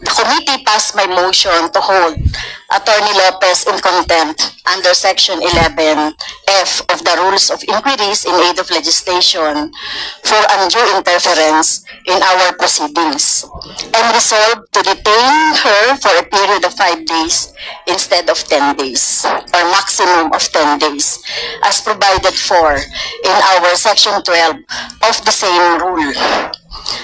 the committee passed my motion to hold Attorney Lopez in contempt under Section 11F of the Rules of Inquiries in Aid of Legislation for undue interference in our proceedings, and resolved to detain her for a period of 5 days instead of 10 days, or maximum of 10 days, as provided for in our Section 12 of the same rule.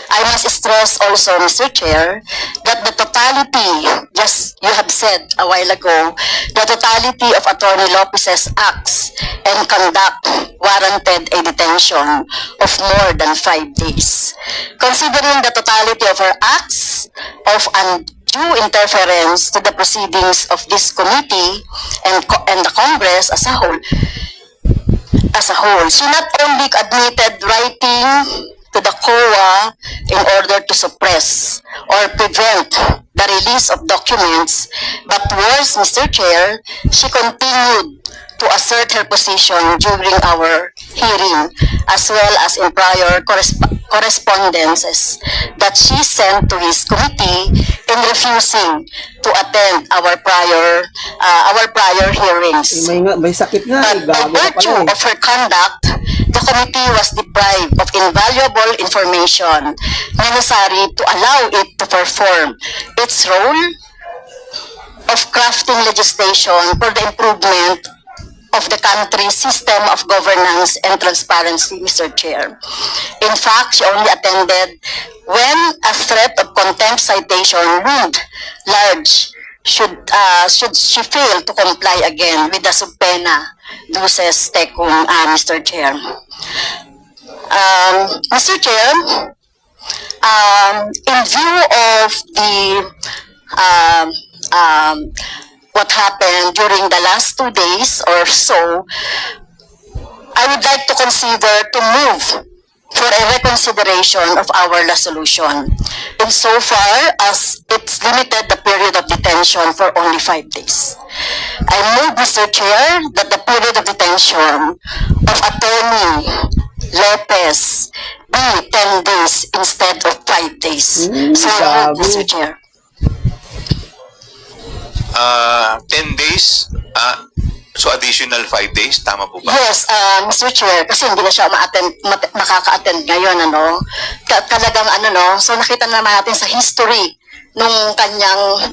I must stress also, Mr. Chair, that the totality, just you have said a while ago, the totality of Attorney Lopez's acts and conduct warranted a detention of more than 5 days. Considering the totality of her acts of undue interference to the proceedings of this committee and the Congress as a whole, she not only admitted writing to the COA in order to suppress or prevent the release of documents, but worse, Mr. Chair, she continued to assert her position during our hearing, as well as in prior correspondences that she sent to his committee in refusing to attend our prior hearings. May sakit nga. But by virtue of her conduct, the committee was deprived of invaluable information necessary to allow it to perform its role of crafting legislation for the improvement of the country's system of governance and transparency, Mr. Chair. In fact, she only attended when a threat of contempt citation loomed large should she fail to comply again with the subpoena duces tecum, Mr. Chair. Mr. Chair, in view of the what happened during the last 2 days or so, I would like to consider to move for a reconsideration of our resolution, insofar as it's limited the period of detention for only 5 days. I move, Mr. Chair, that the period of detention of Attorney Lopez be 10 days instead of 5 days. So, Mr. Chair. 10 days, so additional 5 days, tama po ba? Yes, Mr. Chair, kasi hindi na siya makaka-attend ngayon, ano. Talagang so nakita naman natin sa history nung kanyang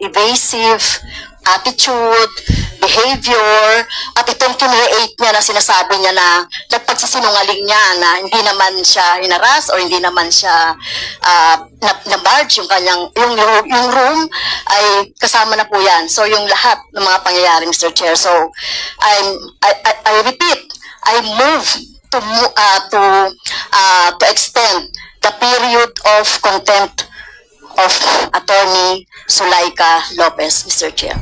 evasive attitude, behavior, at itong kinreate niya na sinasabi niya na nagpagsisinungaling niya na hindi naman siya hinaras or hindi naman siya na-barge yung kanyang, yung room ay kasama na po yan. So yung lahat ng mga pangyayari, Mr. Chair. So I repeat, I move to extend the period of contempt of Attorney Zulaika Lopez, Mr. Chair.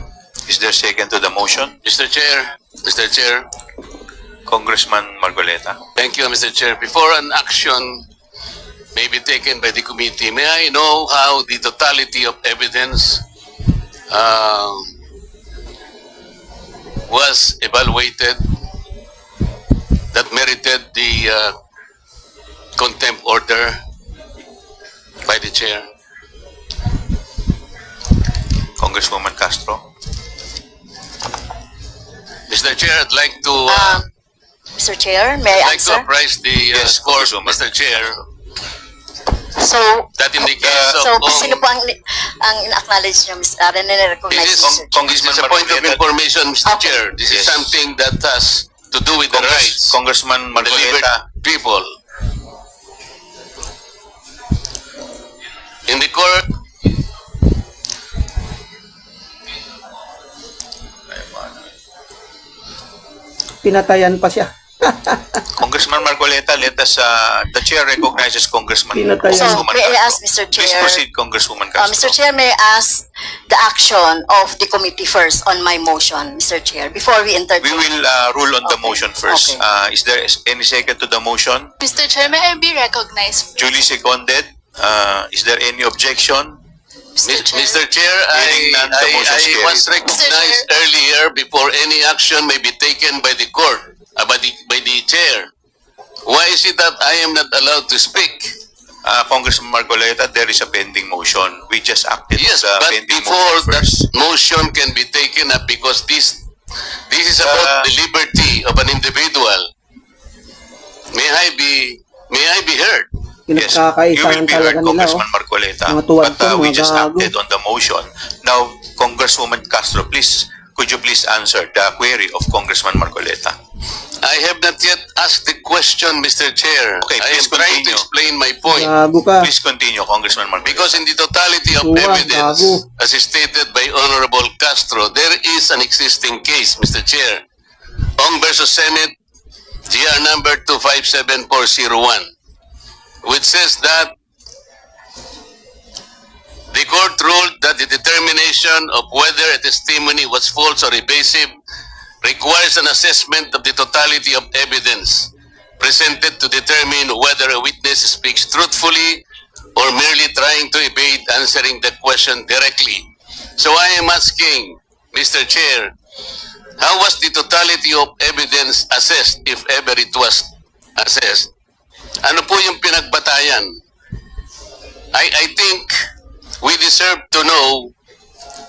Is there second to the motion? Mr. Chair, Congressman Margoleta. thank you, Mr. Chair. Before an action may be taken by the committee, may I know how the totality of evidence was evaluated that merited the contempt order by the chair? Congresswoman Castro. Mr. Chair, I'd like to Mr. Chair, may I answer? apprise the Yes, court, Congresswoman. Mr. Chair, So, that in the case of sino po ang in-acknowledge niyo, nire-recognize This is- Mr. Chair? Congressman this is a point of Margoleta. information, Mr. Okay. Chair. This is Yes. something that has to do with the rights Congressman of delivered Margoleta. people. In the court, Pinatayan pa siya. Congressman Margoleta, let us, the chair recognizes Congressman Pinatay So, yan. may I ask, Mr. Please Chair? proceed, Congresswoman Castro. Mr. Chair, may I ask the action of the committee first on my motion, Mr. Chair, before we We entertain? will rule on the Okay. motion first. Okay. Is there any second to the motion? Mr. Chair, may I be recognized? Duly seconded. Is there any objection? Mr. Chair, Hearing none, the motion is I carried. was recognized earlier before any action may be taken by the court, by the chair. Why is it that I am not allowed to speak? Congressman Marcoleta, there is a pending motion. We just acted Yes, on the but pending before motion that first. motion can be taken up, because this is about the liberty of an individual. May I be heard? Yes, you will Pinagkakaisahan be talaga heard, nila. Congressman Marcoleta. Mga tuwad But to, we mga just gago. acted on the motion. Now, Congresswoman Castro, please, could you please answer the query of Congressman Marcoleta? I have not yet asked the question, Mr. Chair. Okay, I am please trying to continue. explain my point. Gago ka. Please continue, Congressman Marcoleta. Because in the totality of Tuwa, evidence, gago. as stated by Honorable Castro, there is an existing case, Mr. Chair. Ong versus Senate, GR number 257401, which says that the court ruled that the determination of whether a testimony was false or evasive requires an assessment of the totality of evidence presented to determine whether a witness speaks truthfully or merely trying to evade answering the question directly. So I am asking, Mr. Chair, how was the totality of evidence assessed, if ever it was assessed? Ano po yung pinagbatayan? I think we deserve to know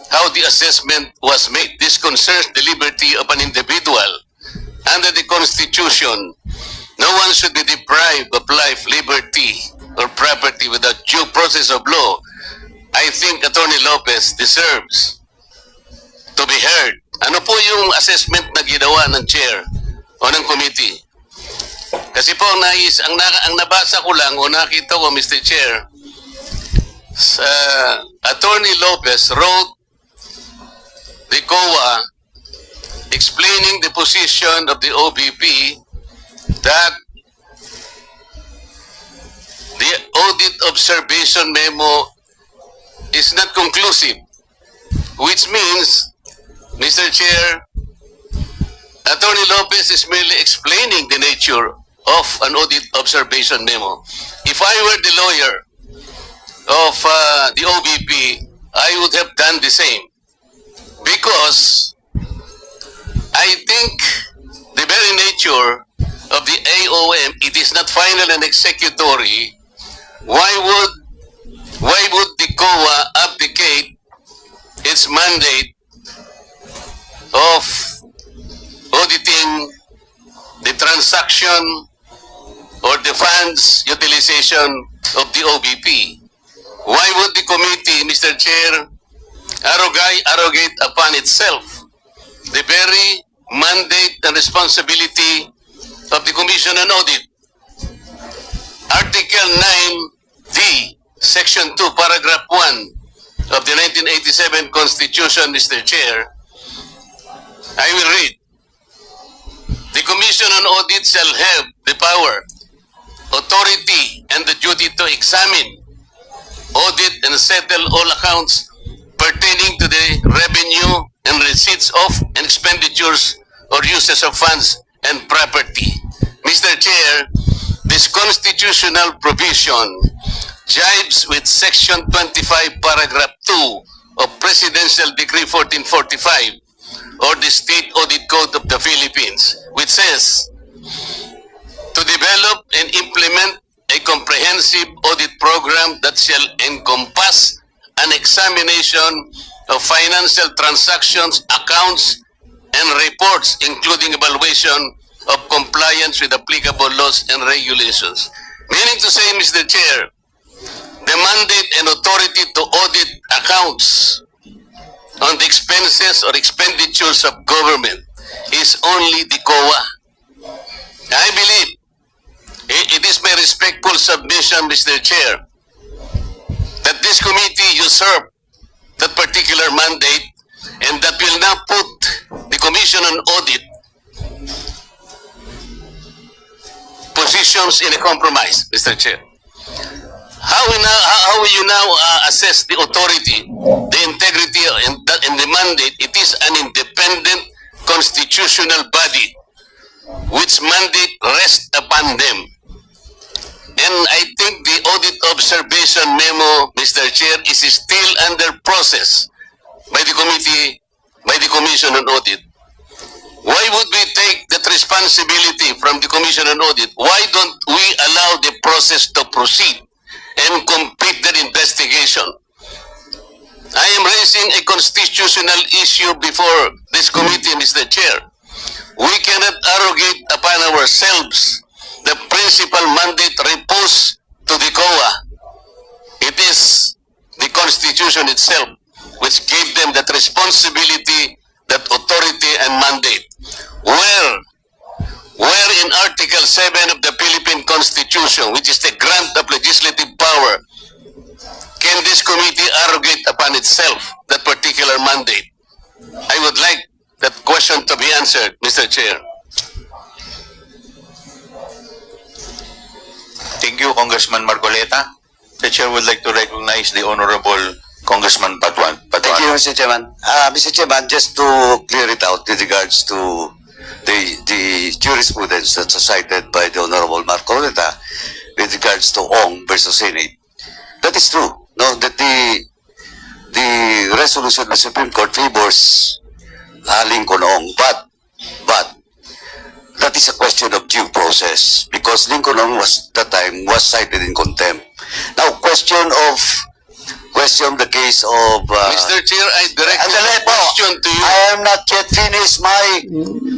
how the assessment was made. This concerns the liberty of an individual. Under the Constitution, no one should be deprived of life, liberty, or property without due process of law. I think Attorney Lopez deserves to be heard. Ano po yung assessment na ginawa ng chair o ng committee? Kasi po, ang nabasa ko lang o nakita ko, Mr. Chair, Attorney Lopez wrote the COA explaining the position of the OBP that the audit observation memo is not conclusive, which means, Mr. Chair, Attorney Lopez is merely explaining the nature of an audit observation memo. If I were the lawyer of the OBP, I would have done the same. Because I think the very nature of the AOM, it is not final and executory. Why would the COA abdicate its mandate of auditing the transaction or the funds utilization of the OBP? Why would the committee, Mr. Chair, arrogate upon itself the very mandate and responsibility of the Commission on Audit? Article 9D, Section 2, Paragraph 1 of the 1987 Constitution, Mr. Chair, I will read. The Commission on Audit shall have the power, authority, and the duty to examine, audit, and settle all accounts pertaining to the revenue and receipts of and expenditures or uses of funds and property. Mr. Chair, this constitutional provision jives with Section 25, Paragraph 2 of Presidential Decree 1445 or the State Audit Code of the Philippines, which says, to develop and implement a comprehensive audit program that shall encompass an examination of financial transactions, accounts, and reports, including evaluation of compliance with applicable laws and regulations. Meaning to say, Mr. Chair, the mandate and authority to audit accounts on the expenses or expenditures of government is only the COA. I believe it is my respectful submission, Mr. Chair, that this committee usurped that particular mandate and that will now put the Commission on Audit positions in a compromise, Mr. Chair. How will you now assess the authority, the integrity, and the mandate? It is an independent constitutional body which mandate rests upon them. And I think the audit observation memo, Mr. Chair, is still under process by the committee, by the Commission on Audit. Why would we take that responsibility from the Commission on Audit? Why don't we allow the process to proceed? and completed investigation. I am raising a constitutional issue before this committee, Mr. Chair. We cannot arrogate upon ourselves the principal mandate reposed to the COA. It is the Constitution itself which gave them that responsibility, that authority and mandate. Where in Article 7 of the Philippine Constitution, which is the grant of legislative power, can this committee arrogate upon itself that particular mandate? I would like that question to be answered, Mr. Chair. Thank you, Congressman Marcoleta. The chair would like to recognize the Honorable Congressman Patuan. Thank you, Mr. Chairman. Mr. Chairman, just to clear it out with regards to the jurisprudence that's cited by the Honorable Marcoleta with regards to Ong versus Senate. That is true. No, that the resolution of the Supreme Court favors Lincoln Ong, but that is a question of due process because Lincoln Ong was cited in contempt. Now, question the case of Mr. Chair, I direct Andale the po. question to you. I am not yet finished my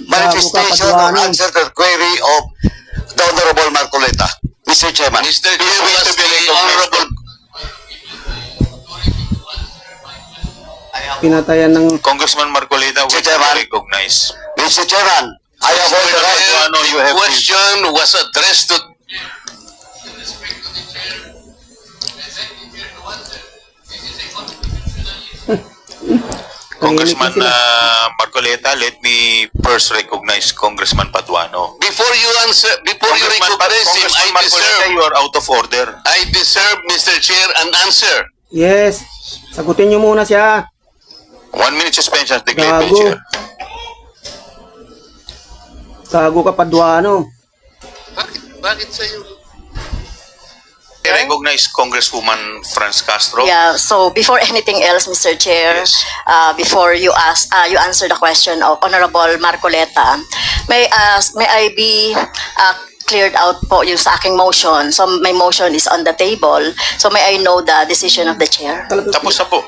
manifestation or Paduano. answer the query of the Honorable Marcoleta. Mr. Chairman. Mr. Chair, Please wait was to be the recognized. Honorable Pinatayan ng Congressman Marcoleta will Chairman. be recognized. Mr. Chairman, I have all the right. Patuano, you have question was addressed to Congressman tahimik na sila. Marcoleta, let me first recognize Congressman Patuano. before you recognize him. Congressman Marcoleta, you are out of order. I deserve, Mr. Chair, an answer. Yes. Sagutin niyo muna siya. 1 minute suspension declared by the Gago. chair. Gago ka, Paduano. Bakit sa'yo? I recognize Congresswoman Franz Castro. Yeah, so before anything else, Mr. Chair, Yes. before you answer the question of Honorable Marcoleta, may I be cleared out po yung sa aking motion. So my motion is on the table. So may I know the decision of the chair? Talaga- Tapos na po.